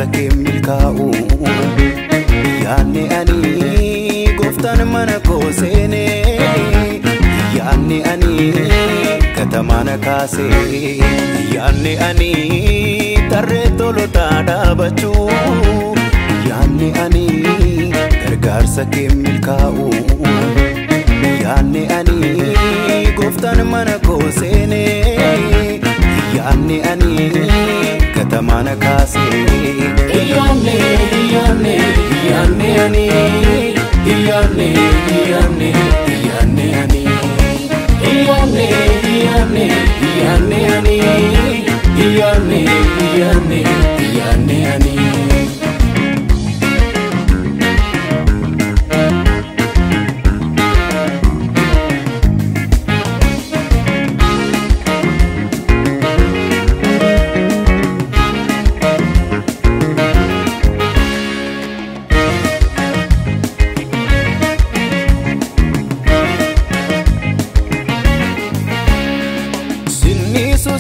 gargaarsa kee milkaa'u yaanni ani gooftaan mana koo seene yaanni ani katamana kaase yaanni ani tarree tolotaa dhaabachuu yaanni ani gargaarsa kee milkaa'u yaanni ani gooftaan mana koo seene yaanni ani katamana kaase yaanni yaanni yaanni ani yaanni yaanni yaanni ani yaanni yaanni yaanni ani yaanni yaanni yaanni ani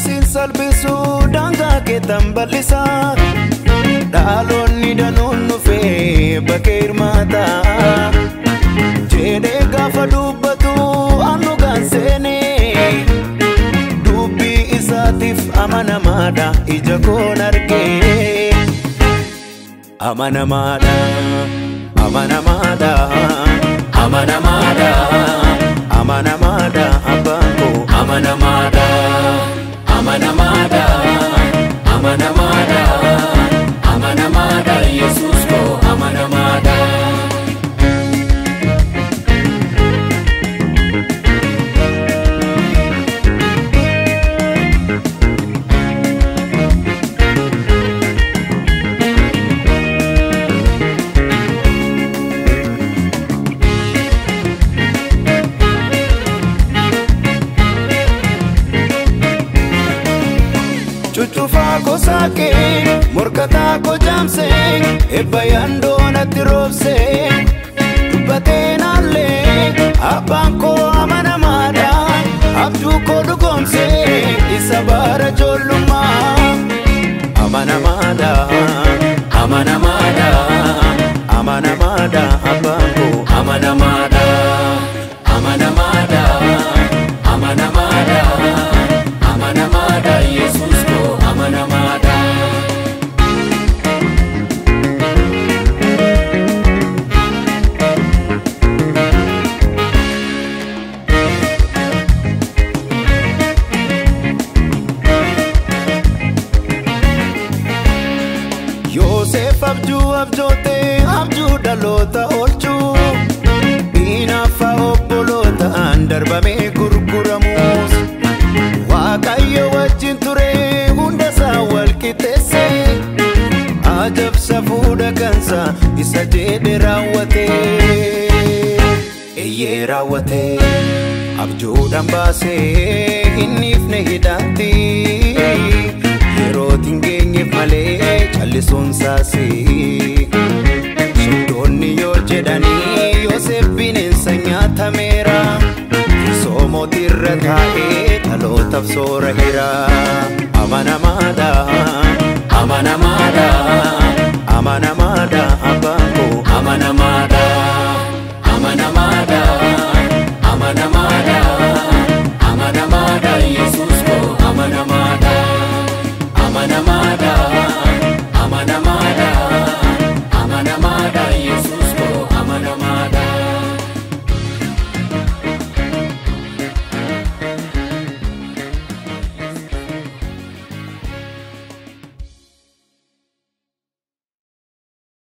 Sin salbisu danga ke tambalisa dalonni danon nufe bakir mata jede gafa dubbatu anu gansene dubbi isatif amana mada ija kon arge amana mada amana mada amana mada amana mada abango amana mada Amanamada, Amanamada, Amanamada, Jesus ko Amanamada. Chuchufa ko sake, morkata ko jamse, ebayando na tirobse, batenale, abanko amanamada, abdu ko dugomse, isabara joluma, amanamada, amanamada, amanamada, abanko amanamada, amanamada, amanamada, amanamada, Jesus. Amanamada Yosef abjote abju dalota olchu inafa obbolota andarbame gurguramus Waaqayyo wajjin ture walkitese ajab safuda kansa isa jedhe raawwate eye raawwate abjuudhaan baase hinniifne hidhaatti yeroo tingeenyeef malee callisuun saase shiddoonni yoo jedhanii Yoosef bineensa nyaatameera soomootirra taa'ee dhalootaaf soora'e